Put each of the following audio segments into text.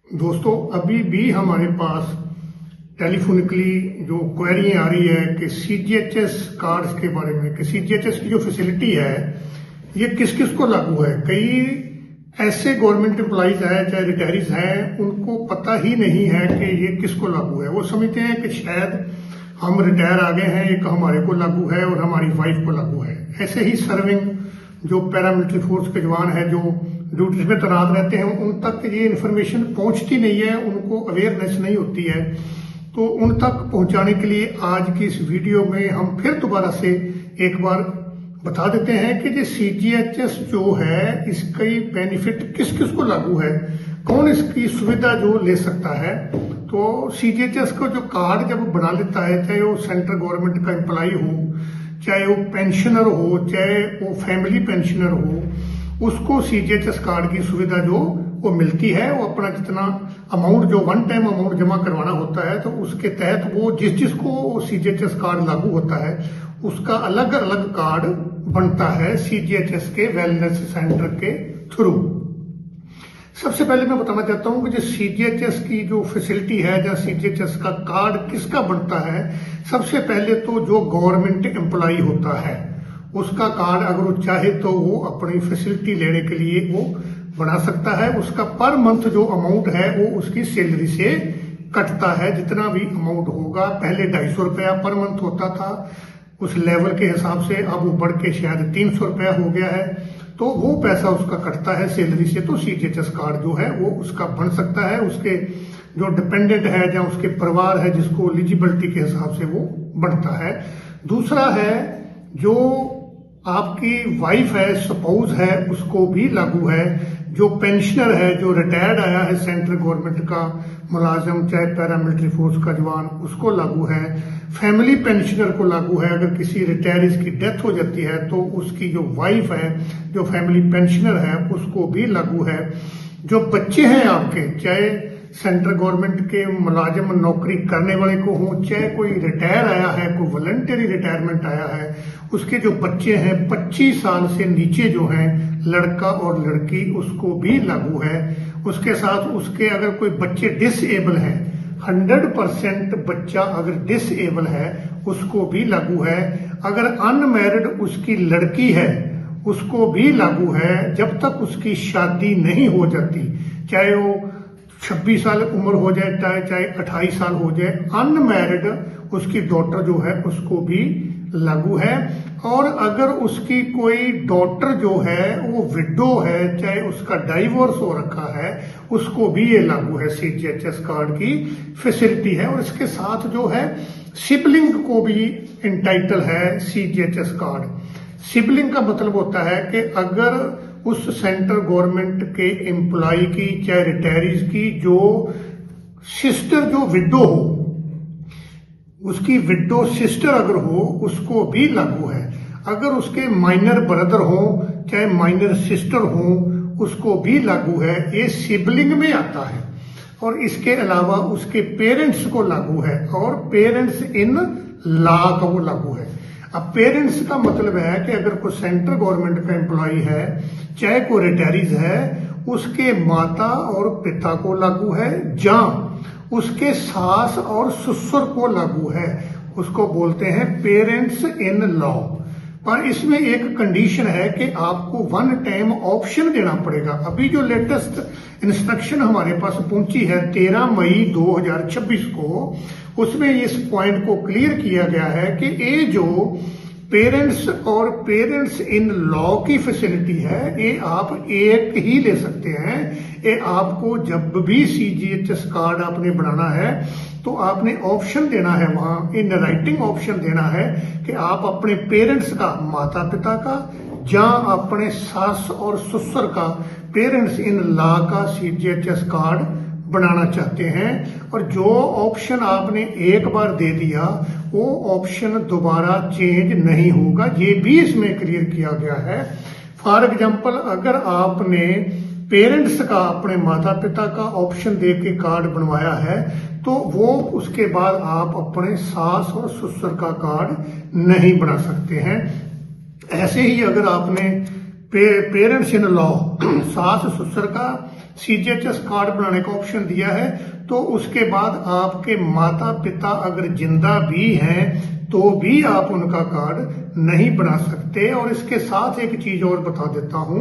दोस्तों, अभी भी हमारे पास टेलीफोनिकली जो क्वेरी आ रही है कि सीजीएचएस कार्ड्स के बारे में, कि सीजीएचएस की जो फैसिलिटी है ये किस किस को लागू है। कई ऐसे गवर्नमेंट एम्प्लॉइज हैं, चाहे रिटायरीज हैं, उनको पता ही नहीं है कि ये किसको लागू है। वो समझते हैं कि शायद हम रिटायर आ गए हैं, एक हमारे को लागू है और हमारी वाइफ को लागू है। ऐसे ही सर्विंग जो पैरामिलिट्री फोर्स के जवान हैं जो ड्यूटीज में तैनात रहते हैं, उन तक ये इन्फॉर्मेशन पहुंचती नहीं है, उनको अवेयरनेस नहीं होती है। तो उन तक पहुंचाने के लिए आज की इस वीडियो में हम फिर दोबारा से एक बार बता देते हैं कि ये सीजीएचएस जो है इसका बेनिफिट किस किस को लागू है, कौन इसकी सुविधा जो ले सकता है। तो सीजीएचएस को जो कार्ड जब बना लेता है, चाहे वो सेंट्रल गवर्नमेंट का एम्प्लॉय हो, चाहे वो पेंशनर हो, चाहे वो फैमिली पेंशनर हो, उसको सीजीएचएस कार्ड की सुविधा जो वो मिलती है। वो अपना जितना अमाउंट जो वन टाइम अमाउंट जमा करवाना होता है, तो उसके तहत वो जिसको सीजीएचएस कार्ड लागू होता है उसका अलग अलग कार्ड बनता है सीजीएचएस के वेलनेस सेंटर के थ्रू। सबसे पहले मैं बताना चाहता हूं कि जो सीजीएचएस की जो फैसिलिटी है, या सीजीएचएस का कार्ड किसका बनता है। सबसे पहले तो जो गवर्नमेंट एम्प्लॉय होता है उसका कार्ड अगर वो चाहे तो वो अपनी फैसिलिटी लेने के लिए वो बना सकता है। उसका पर मंथ जो अमाउंट है वो उसकी सैलरी से कटता है। जितना भी अमाउंट होगा, पहले 250 रुपया पर मंथ होता था, उस लेवल के हिसाब से अब वो बढ़ के शायद 300 रुपया हो गया है। तो वो पैसा उसका कटता है सैलरी से। तो सीजीएचएस कार्ड जो है वो उसका बन सकता है। उसके जो डिपेंडेंट है या उसके परिवार है जिसको एलिजिबिलिटी के हिसाब से वो बनता है। दूसरा है जो आपकी वाइफ है, स्पाउस है, उसको भी लागू है। जो पेंशनर है, जो रिटायर्ड आया है सेंट्रल गवर्नमेंट का मुलाजिम, चाहे पैरामिलिट्री फोर्स का जवान, उसको लागू है। फैमिली पेंशनर को लागू है। अगर किसी रिटायरीज की डेथ हो जाती है तो उसकी जो वाइफ है, जो फैमिली पेंशनर है, उसको भी लागू है। जो बच्चे हैं आपके, चाहे सेंट्रल गवर्नमेंट के मुलाजिम नौकरी करने वाले को हो, चाहे कोई रिटायर आया है, कोई वॉलंटरी रिटायरमेंट आया है, उसके जो बच्चे हैं 25 साल से नीचे जो हैं, लड़का और लड़की, उसको भी लागू है। उसके साथ उसके अगर कोई बच्चे डिसेबल हैं, 100% बच्चा अगर डिसेबल है उसको भी लागू है। अगर अनमैरिड उसकी लड़की है उसको भी लागू है, जब तक उसकी शादी नहीं हो जाती, चाहे वो 26 साल उम्र हो जाए, चाहे 28 साल हो जाए, अनमैरिड उसकी डॉटर जो है उसको भी लागू है। और अगर उसकी कोई डॉटर जो है वो विडो है, चाहे उसका डाइवोर्स हो रखा है, उसको भी ये लागू है। सीजीएचएस कार्ड की फैसिलिटी है। और इसके साथ जो है सिबलिंग को भी इंटाइटल है सीजीएचएस कार्ड। सिबलिंग का मतलब होता है कि अगर उस सेंट्रल गवर्नमेंट के एम्प्लॉय की, चाहे रिटायरीज की, जो सिस्टर जो विडो हो, उसकी विडो सिस्टर अगर हो, उसको भी लागू है। अगर उसके माइनर ब्रदर हो, चाहे माइनर सिस्टर हो, उसको भी लागू है। ये सिबलिंग में आता है। और इसके अलावा उसके पेरेंट्स को लागू है, और पेरेंट्स इन लॉ का वो लागू है। अब पेरेंट्स का मतलब है कि अगर कोई सेंट्रल गवर्नमेंट का एम्प्लॉय है, चाहे कोई रिटायरीज है, उसके माता और पिता को लागू है, या उसके सास और ससुर को लागू है। उसको बोलते हैं पेरेंट्स इन लॉ। पर इसमें एक कंडीशन है कि आपको वन टाइम ऑप्शन देना पड़ेगा। अभी जो लेटेस्ट इंस्ट्रक्शन हमारे पास पहुंची है 13 मई 2026 को, उसमें इस पॉइंट को क्लियर किया गया है कि ये जो पेरेंट्स और पेरेंट्स इन लॉ की फैसिलिटी है, ये आप एक ही ले सकते हैं। ये आपको जब भी सीजीएचएस कार्ड आपने बनाना है तो आपने ऑप्शन देना है, वहां इन राइटिंग ऑप्शन देना है कि आप अपने पेरेंट्स का, माता पिता का, या अपने सास और ससुर का, पेरेंट्स इन लॉ का सीजीएचएस कार्ड बनाना चाहते हैं। और जो ऑप्शन आपने एक बार दे दिया वो ऑप्शन दोबारा चेंज नहीं होगा। ये भी इसमें क्लियर किया गया है। फॉर एग्जांपल, अगर आपने पेरेंट्स का, अपने माता पिता का ऑप्शन दे के कार्ड बनवाया है, तो वो उसके बाद आप अपने सास और ससुर का कार्ड नहीं बना सकते हैं। ऐसे ही अगर आपने पेरेंट्स इन लॉ, सास ससुर का, सीजीएचएस कार्ड बनाने का ऑप्शन दिया है, तो उसके बाद आपके माता पिता अगर जिंदा भी हैं तो भी आप उनका कार्ड नहीं बना सकते। और इसके साथ एक चीज और बता देता हूं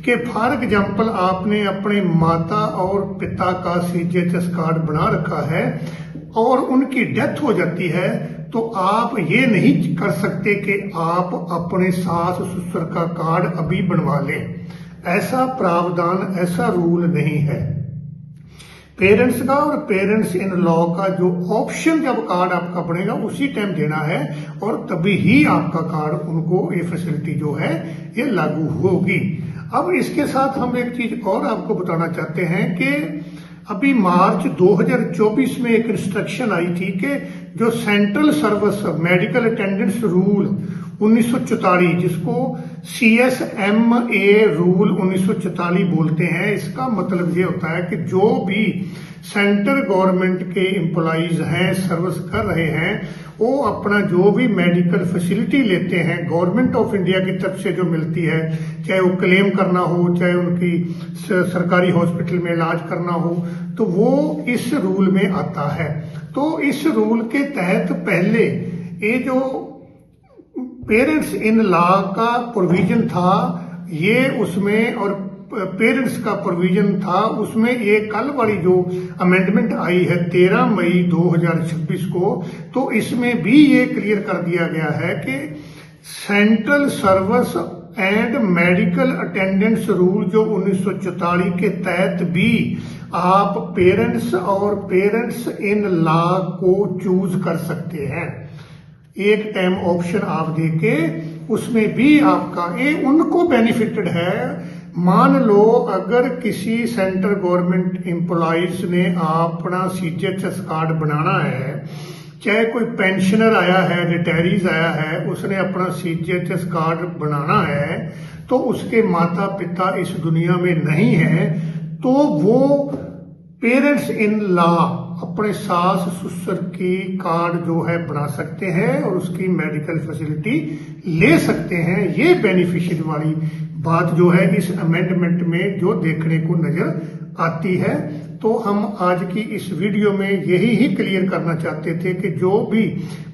कि फॉर एग्जाम्पल आपने अपने माता और पिता का सीजीएचएस कार्ड बना रखा है और उनकी डेथ हो जाती है, तो आप ये नहीं कर सकते कि आप अपने सास ससुर का कार्ड अभी बनवा लें। ऐसा प्रावधान, ऐसा रूल नहीं है। पेरेंट्स का और पेरेंट्स इन लॉ का जो ऑप्शन जब कार्ड आपका बनेगा उसी टाइम देना है, और तभी ही आपका कार्ड उनको ये फैसिलिटी जो है ये लागू होगी। अब इसके साथ हम एक चीज और आपको बताना चाहते हैं कि अभी मार्च 2024 में एक इंस्ट्रक्शन आई थी कि जो central service medical attendants rule 1944, जिसको CSMA रूल 1944 बोलते हैं, इसका मतलब ये होता है कि जो भी सेंट्रल गवर्नमेंट के एम्प्लॉइज हैं, सर्विस कर रहे हैं, वो अपना जो भी मेडिकल फैसिलिटी लेते हैं गवर्नमेंट ऑफ इंडिया की तरफ से जो मिलती है, चाहे वो क्लेम करना हो, चाहे उनकी सरकारी हॉस्पिटल में इलाज करना हो, तो वो इस रूल में आता है। तो इस रूल के तहत पहले ये जो पेरेंट्स इन लॉ का प्रोविजन था ये उसमें, और पेरेंट्स का प्रोविजन था उसमें, ये कल वाली जो अमेंडमेंट आई है 13 मई 2026 को, तो इसमें भी ये क्लियर कर दिया गया है कि central service and medical attendants rule जो 1944 के तहत भी आप पेरेंट्स और पेरेंट्स इन लॉ को चूज कर सकते हैं। एक टाइम ऑप्शन आप देके उसमें भी आपका ये उनको बेनिफिटेड है। मान लो अगर किसी सेंट्रल गवर्नमेंट एम्प्लॉइज ने अपना सीजीएचएस कार्ड बनाना है, चाहे कोई पेंशनर आया है, रिटायरीज आया है, उसने अपना सीजीएचएस कार्ड बनाना है, तो उसके माता पिता इस दुनिया में नहीं है, तो वो पेरेंट्स इन लॉ अपने सास ससुर की कार्ड जो है बना सकते हैं और उसकी मेडिकल फैसिलिटी ले सकते हैं। ये बेनिफिशियरी वाली बात जो है इस अमेंडमेंट में जो देखने को नजर आती है। तो हम आज की इस वीडियो में यही ही क्लियर करना चाहते थे कि जो भी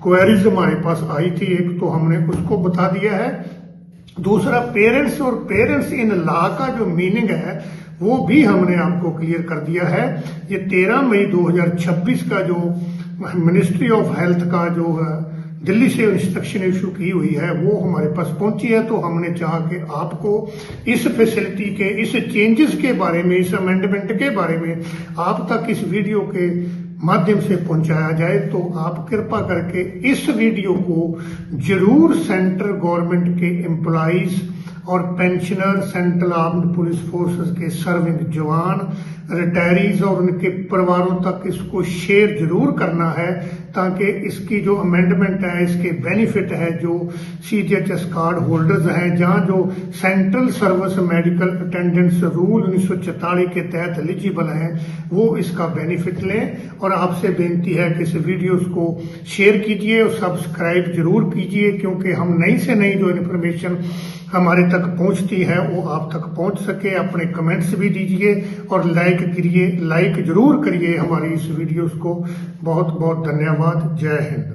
क्वेरीज हमारे पास आई थी, एक तो हमने उसको बता दिया है, दूसरा पेरेंट्स और पेरेंट्स इन लॉ का जो मीनिंग है वो भी हमने आपको क्लियर कर दिया है। ये 13 मई 2026 का जो मिनिस्ट्री ऑफ हेल्थ का जो दिल्ली से इंस्ट्रक्शन इशू की हुई है वो हमारे पास पहुंची है, तो हमने चाहा कि आपको इस फैसिलिटी के, इस चेंजेस के बारे में, इस अमेंडमेंट के बारे में आप तक इस वीडियो के माध्यम से पहुंचाया जाए। तो आप कृपा करके इस वीडियो को जरूर सेंट्रल गवर्नमेंट के एम्प्लॉइज और pensioner, central armed police forces के सर्विंग जवान, रिटायरीज और उनके परिवारों तक इसको शेयर जरूर करना है, ताकि इसकी जो अमेंडमेंट है, इसके बेनिफिट है जो सीजीएचएस कार्ड होल्डर्स हैं, जहां जो central service medical attendants rule 1944 के तहत एलिजिबल हैं, वो इसका बेनिफिट लें। और आपसे बेनती है कि इस वीडियोस को शेयर कीजिए और सब्सक्राइब जरूर कीजिए, क्योंकि हम नई से नई जो इन्फॉर्मेशन हमारे तक पहुंचती है वो आप तक पहुंच सके। अपने कमेंट्स भी दीजिए और लाइक जरूर करिए हमारी इस वीडियोस को। बहुत बहुत धन्यवाद। जय हिंद।